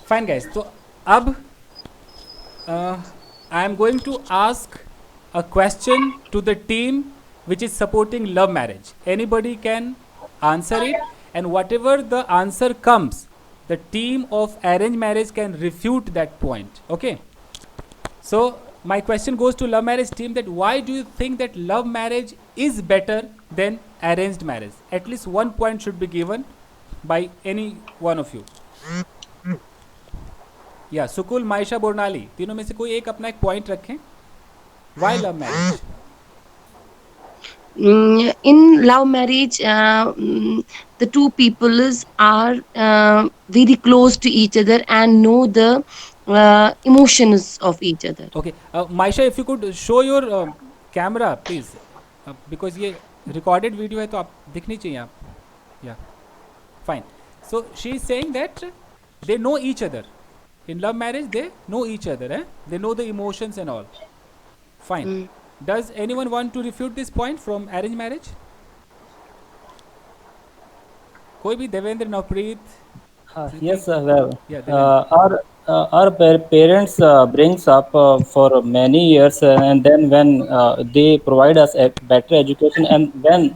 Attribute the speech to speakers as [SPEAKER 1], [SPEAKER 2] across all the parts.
[SPEAKER 1] Fine guys, तो अब I am going to ask a question to the team which is supporting love marriage. Anybody can answer it, and whatever the answer comes, the team of arranged marriage can refute that point. Okay, so my question goes to love marriage team, that why do you think that love marriage is better than arranged marriage? At least one point should be given by any one of you. या सुकुल, मायशा, बोरनाली, तीनों में से कोई एक अपना एक point रखें. Why love marriage?
[SPEAKER 2] In love marriage, the two peoples are very close to each other and know the emotions of each other.
[SPEAKER 1] Okay, Maisha, if you could show your camera please, because ये recorded video है तो आप दिखनी चाहिए आप. Yeah fine. So she is saying that they know each other. In love marriage they know each other, eh? They know the emotions and all. Fine.
[SPEAKER 2] Mm.
[SPEAKER 1] Does anyone want to refute this point from arranged marriage? कोई भी? Devendra, Navpreet,
[SPEAKER 3] Yes,
[SPEAKER 1] प्रीति.
[SPEAKER 3] well,
[SPEAKER 1] या Devendra.
[SPEAKER 3] our parents brings up for many years, and then when they provide us a better education, and when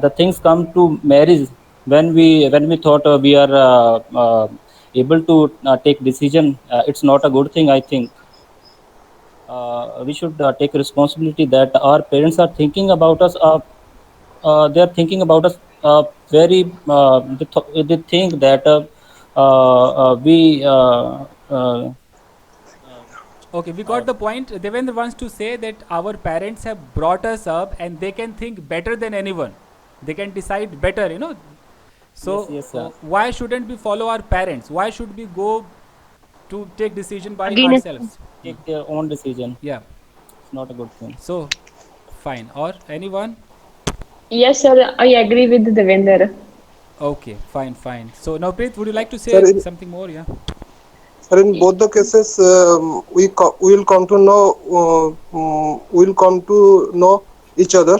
[SPEAKER 3] the things come to marriage, when we thought we are able to take decision, it's not a good thing. I think we should take responsibility that our parents are thinking about us. They are thinking about us very. They think that we.
[SPEAKER 1] Okay, we
[SPEAKER 3] Uh,
[SPEAKER 1] got the point. Devendra wants to say that our parents have brought us up and they can think better than anyone. They can decide better, you know.
[SPEAKER 3] yes,
[SPEAKER 1] So,
[SPEAKER 3] yes,
[SPEAKER 1] why shouldn't we follow our parents? Why should we go to take decision by
[SPEAKER 2] Again,
[SPEAKER 1] ourselves?
[SPEAKER 3] take their own decision.
[SPEAKER 1] Yeah.
[SPEAKER 3] It's not a good thing.
[SPEAKER 1] So, fine. Or anyone?
[SPEAKER 4] Yes, sir, I agree with Devender.
[SPEAKER 1] Okay, fine, fine. So, now, Preet, would you like to
[SPEAKER 5] Sir,
[SPEAKER 1] say something more? Yeah.
[SPEAKER 5] sir, in both the cases, we will come to know each other.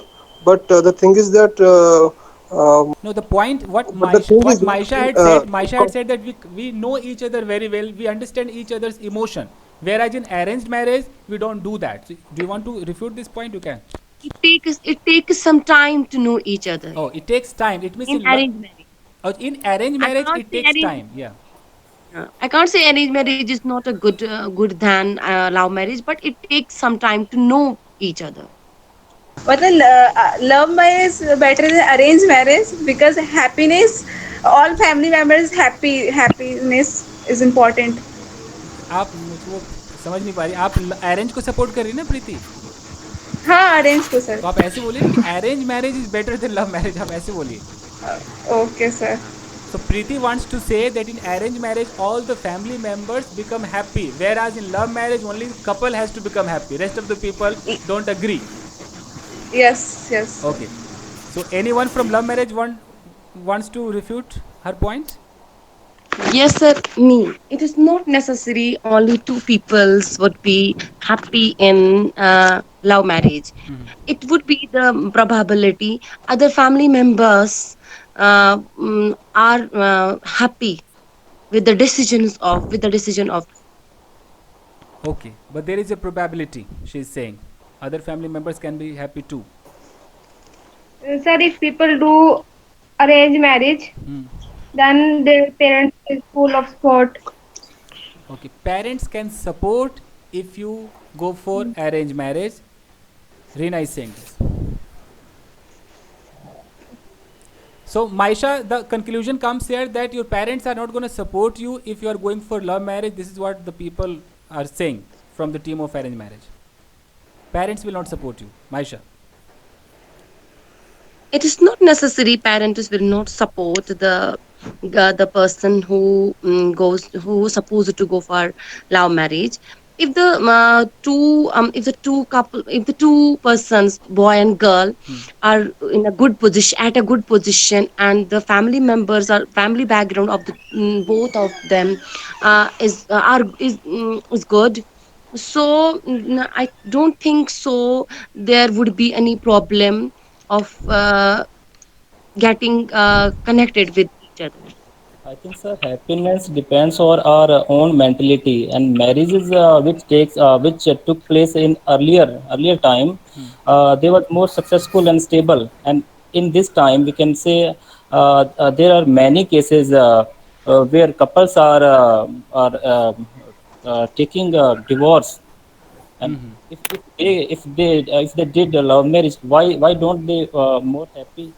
[SPEAKER 5] But the thing is that
[SPEAKER 1] No, the point
[SPEAKER 5] but the thing
[SPEAKER 1] What
[SPEAKER 5] is
[SPEAKER 1] Maisha had
[SPEAKER 5] uh,
[SPEAKER 1] said, Maisha had said that we know each other very well. We understand each other's emotion. Whereas in arranged marriage, we don't do that. So, do you want to refute this point? You can.
[SPEAKER 2] it takes some time to know each other
[SPEAKER 1] Oh, it takes time. It means
[SPEAKER 2] in arranged marriage.
[SPEAKER 1] in arranged
[SPEAKER 2] I
[SPEAKER 1] marriage,
[SPEAKER 2] can't
[SPEAKER 1] it
[SPEAKER 2] say
[SPEAKER 1] takes
[SPEAKER 2] arranged.
[SPEAKER 1] time. Yeah.
[SPEAKER 2] I can't say arranged marriage is not a good than love marriage, but it takes some time to know each other.
[SPEAKER 6] मतलब love marriage is better than arranged marriage because happiness, all family members happiness is important.
[SPEAKER 1] आप मुझको समझ नहीं पा रही. आप arrange को support कर रही है ना प्रीति?
[SPEAKER 6] हाँ अरेंज को सर.
[SPEAKER 1] तो आप ऐसे बोलिए ना कि arrange marriage is better than love marriage. आप ऐसे बोलिए.
[SPEAKER 6] Okay sir.
[SPEAKER 1] So Preeti wants to say that in arranged marriage, all the family members become happy, whereas in love marriage, only couple has to become happy. Rest of the people don't agree.
[SPEAKER 6] Yes, yes.
[SPEAKER 1] Okay. So anyone from love marriage wants to refute her point?
[SPEAKER 2] Yes, sir. Me. It is not necessary only two peoples would be happy in love marriage.
[SPEAKER 1] Mhm.
[SPEAKER 2] It would be the probability other family members are happy with the decision of.
[SPEAKER 1] Okay, but there is a probability. She is saying other family members can be happy too.
[SPEAKER 4] Sir, if people do arrange marriage,
[SPEAKER 1] Hmm.
[SPEAKER 4] then their parents is full of support.
[SPEAKER 1] Okay, parents can support if you go for arranged marriage. Reena is saying this. So, Maisha, the conclusion comes here that your parents are not going to support you if you are going for love marriage. This is what the people are saying from the team of arranged marriage. Parents will not support you. Maisha.
[SPEAKER 2] It is not necessary parents will not support the person who who is supposed to go for love marriage. If the if the two persons, boy and girl,
[SPEAKER 1] Hmm.
[SPEAKER 2] are in a good position, at a good position, and the family members or family background of the both of them is good, so I don't think so there would be any problem of getting connected with each other.
[SPEAKER 3] I think, sir, happiness depends on our own mentality, and marriages which took place in earlier time, they were more successful and stable. And in this time, we can say there are many cases where couples are taking divorce, and if they did a love marriage, why don't they more happy?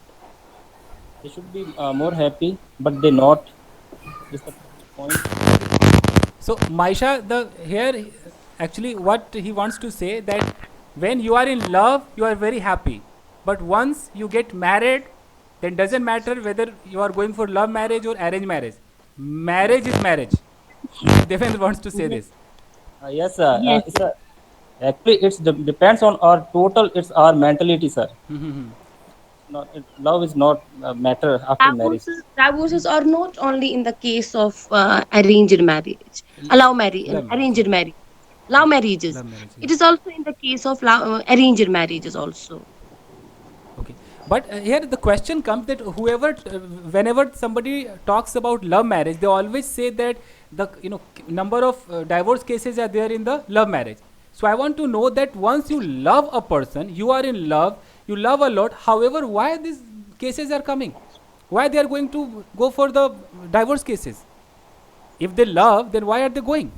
[SPEAKER 3] They should be more happy, but they not. Is the point?
[SPEAKER 1] Okay. So Maisha, the here actually what he wants to say that when you are in love, you are very happy, but once you get married, then doesn't matter whether you are going for love marriage or arranged marriage. Marriage is marriage. Devendra wants to say this.
[SPEAKER 3] Yes,
[SPEAKER 2] Yes.
[SPEAKER 3] it's actually depends on our total. It's our mentality, sir. Not love is not matter after marriage.
[SPEAKER 2] Divorces are not only in the case of arranged marriage, allow marriage,
[SPEAKER 1] Love marriage.
[SPEAKER 2] arranged marriage, love marriages.
[SPEAKER 1] Love marriage.
[SPEAKER 2] It is also in the case of arranged marriages also.
[SPEAKER 1] Okay, but here the question comes that whenever somebody talks about love marriage, they always say that the number of divorce cases are there in the love marriage. So I want to know that once you love a person, you are in love, you love a lot. However, why these cases are coming? Why they are going to go for the divorce cases? If they love, then why are they going?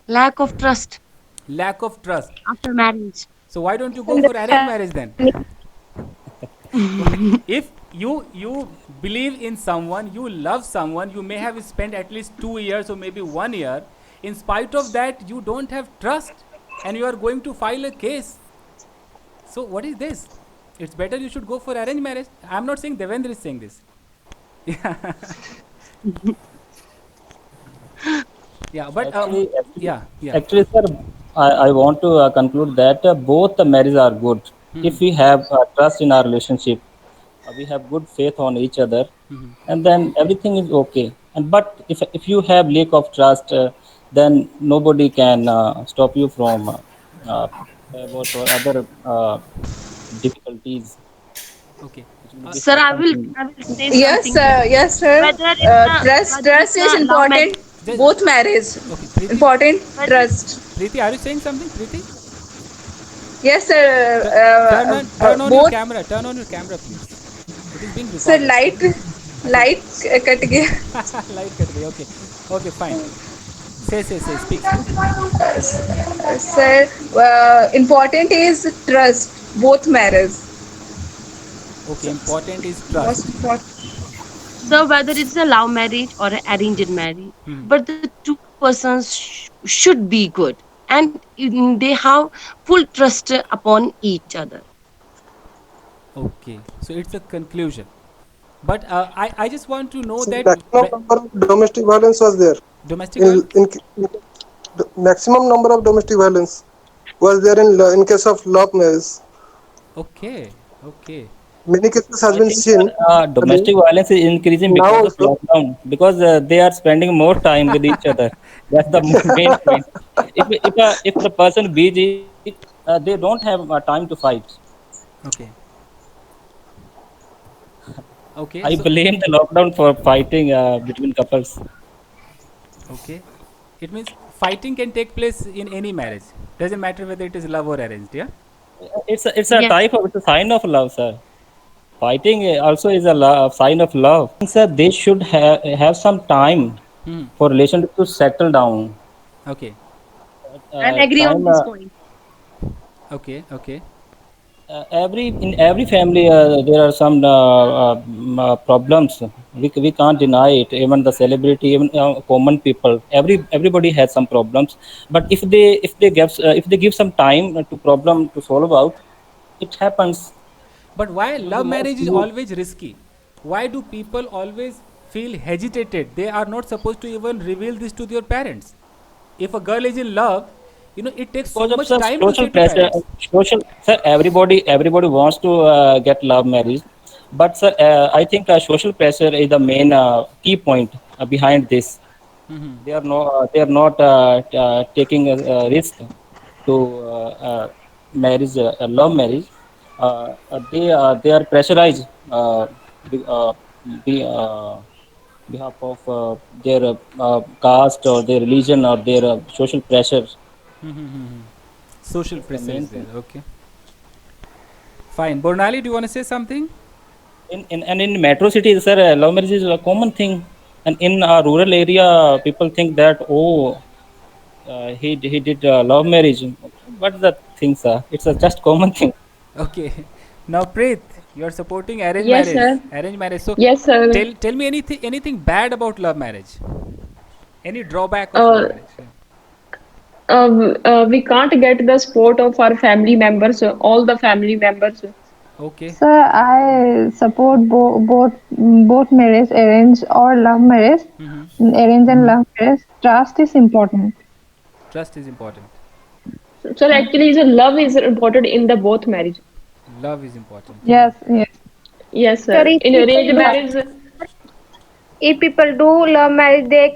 [SPEAKER 2] Lack of trust
[SPEAKER 1] Lack of trust.
[SPEAKER 2] after marriage.
[SPEAKER 1] So why don't you go for arranged marriage then? Okay, if you believe in someone, you love someone, you may have spent at least 2 years or maybe 1 year. In spite of that, you don't have trust, and you are going to file a case. So what is this? It's better you should go for arranged marriage. I'm not saying Devendra is saying this. Yeah, but yeah.
[SPEAKER 3] Actually, sir, I want to conclude that both the marriages are good if we have trust in our relationship. We have good faith on each other, and then everything is okay. And but if you have lack of trust, then nobody can stop you from divorce or other difficulties,
[SPEAKER 1] Okay.
[SPEAKER 3] which will be
[SPEAKER 2] Sir,
[SPEAKER 3] happens in.
[SPEAKER 2] I will say
[SPEAKER 6] Yes,
[SPEAKER 2] something here.
[SPEAKER 6] yes, sir. Trust is
[SPEAKER 2] Love marriage,
[SPEAKER 6] important. Both marriage
[SPEAKER 1] Okay, Preeti.
[SPEAKER 6] important.
[SPEAKER 2] whether
[SPEAKER 6] Trust.
[SPEAKER 1] Preeti, are you saying something, Preeti?
[SPEAKER 6] Yes, sir.
[SPEAKER 1] Turn on your
[SPEAKER 6] Both.
[SPEAKER 1] camera. Turn on your camera, please. It is being
[SPEAKER 6] Sir,
[SPEAKER 1] recorded.
[SPEAKER 6] light cut गया.
[SPEAKER 1] Light cut गई. Okay. Okay, fine. Say. Speak.
[SPEAKER 6] Sir, important is trust. Both marriage.
[SPEAKER 1] Okay, important is
[SPEAKER 6] Most
[SPEAKER 1] trust.
[SPEAKER 6] important.
[SPEAKER 2] so whether it's a love marriage or an arranged marriage, but the two persons should be good and they have full trust upon each other.
[SPEAKER 1] Okay, so it's a conclusion. But I just want to know
[SPEAKER 5] So
[SPEAKER 1] that
[SPEAKER 5] maximum number of domestic violence was there.
[SPEAKER 1] domestic
[SPEAKER 5] In,
[SPEAKER 1] violence.
[SPEAKER 5] in the maximum number of domestic violence was there in case of love marriage.
[SPEAKER 1] Okay.
[SPEAKER 5] Many cases has
[SPEAKER 3] I
[SPEAKER 5] been
[SPEAKER 3] think
[SPEAKER 5] seen.
[SPEAKER 3] domestic violence is increasing
[SPEAKER 5] Now
[SPEAKER 3] because of
[SPEAKER 5] also,
[SPEAKER 3] lockdown, because they are spending more time with each other. That's the main point. If the person busy, they don't have time to fight.
[SPEAKER 1] Okay. Okay.
[SPEAKER 3] I
[SPEAKER 1] So
[SPEAKER 3] blame the lockdown for fighting between couples.
[SPEAKER 1] okay, it means fighting can take place in any marriage. Doesn't matter whether it is love or arranged. Yeah.
[SPEAKER 3] It's a
[SPEAKER 2] Yeah.
[SPEAKER 3] type of it's a sign of love, sir. Fighting also is a sign of love. Sir, they should have some time
[SPEAKER 1] Hmm.
[SPEAKER 3] for relationship to settle down.
[SPEAKER 1] Okay.
[SPEAKER 2] And agree on
[SPEAKER 3] Time
[SPEAKER 2] this point.
[SPEAKER 1] Okay.
[SPEAKER 3] every family there are some problems. We can't deny it. Even the celebrity, even common people, everybody has some problems. But if they give some time to problem to solve out, it happens.
[SPEAKER 1] But why
[SPEAKER 3] It will be
[SPEAKER 1] love
[SPEAKER 3] more
[SPEAKER 1] marriage is
[SPEAKER 3] smooth.
[SPEAKER 1] always risky? Why do people always feel hesitated? They are not supposed to even reveal this to their parents. If a girl is in love, it takes so
[SPEAKER 3] Because of
[SPEAKER 1] much
[SPEAKER 3] some
[SPEAKER 1] time to
[SPEAKER 3] social
[SPEAKER 1] say to
[SPEAKER 3] pressure.
[SPEAKER 1] parents.
[SPEAKER 3] Social, sir, everybody wants to get love marriage, but sir, I think social pressure is the main key point behind this. They are not taking a risk to marriage, love marriage. They are pressurized. be behalf of their caste or their religion or their social pressure.
[SPEAKER 1] Social
[SPEAKER 3] That's the
[SPEAKER 1] pressure
[SPEAKER 3] main
[SPEAKER 1] is there.
[SPEAKER 3] thing.
[SPEAKER 1] Okay. Fine. Bornali, do you want to say something?
[SPEAKER 3] In metro cities, sir, love marriage is a common thing, and in a rural area, people think that he did love marriage. What the things are? It's a just common thing.
[SPEAKER 1] Okay. Now, Preet, you are supporting arranged
[SPEAKER 7] Yes,
[SPEAKER 1] marriage.
[SPEAKER 7] sir.
[SPEAKER 1] Arranged marriage. So,
[SPEAKER 7] Yes, sir.
[SPEAKER 1] tell me anything bad about love marriage. Any drawback of love
[SPEAKER 7] Uh,
[SPEAKER 1] marriage? Yeah.
[SPEAKER 7] we can't get the support of our family members, all the family members.
[SPEAKER 1] Okay.
[SPEAKER 4] Sir, I support both marriage, arrange or love marriage,
[SPEAKER 1] Mm-hmm.
[SPEAKER 4] arrange and love marriage. Trust is important.
[SPEAKER 1] Trust is important.
[SPEAKER 7] So actually, the love is important in the both marriage.
[SPEAKER 1] Love is important.
[SPEAKER 4] Yes, yes.
[SPEAKER 7] Yes,
[SPEAKER 4] Sir,
[SPEAKER 7] sir.
[SPEAKER 4] if
[SPEAKER 7] In
[SPEAKER 4] people
[SPEAKER 7] arranged
[SPEAKER 4] do,
[SPEAKER 7] marriage,
[SPEAKER 4] if people do love marriage, they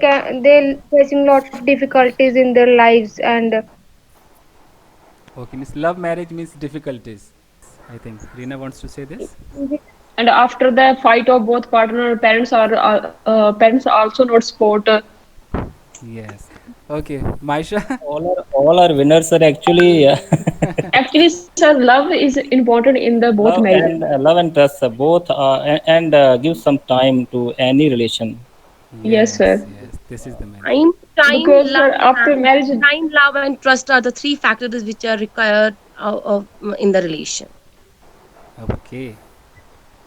[SPEAKER 4] facing lot of difficulties in their lives, and
[SPEAKER 1] Okay. Means love marriage means difficulties. I think Reena wants to say this.
[SPEAKER 7] and after the fight of both partner, parents are also not support.
[SPEAKER 1] Yes. Okay. Maisha.
[SPEAKER 3] All are winners, sir. Actually,
[SPEAKER 7] Actually, sir, love is important in the both marriage.
[SPEAKER 3] love and trust, both, and give some time to any relation.
[SPEAKER 7] Yes,
[SPEAKER 1] Yes.
[SPEAKER 7] sir.
[SPEAKER 1] Yes. This is the main thing.
[SPEAKER 2] Time,
[SPEAKER 7] Because
[SPEAKER 2] love,
[SPEAKER 7] after
[SPEAKER 2] and
[SPEAKER 7] marriage,
[SPEAKER 2] trust are the three factors which are required in the relation.
[SPEAKER 1] Okay.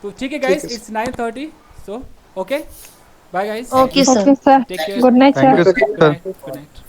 [SPEAKER 1] So, ठीक है
[SPEAKER 5] ठीक
[SPEAKER 1] guys.
[SPEAKER 5] है
[SPEAKER 1] It's 9:30. So, okay. Bye guys.
[SPEAKER 2] Okay,
[SPEAKER 1] Thank you.
[SPEAKER 2] sir.
[SPEAKER 4] okay, sir.
[SPEAKER 1] Take care.
[SPEAKER 4] Good night,
[SPEAKER 5] Thank
[SPEAKER 4] sir.
[SPEAKER 5] you,
[SPEAKER 1] Good
[SPEAKER 5] sir.
[SPEAKER 1] night. Good night.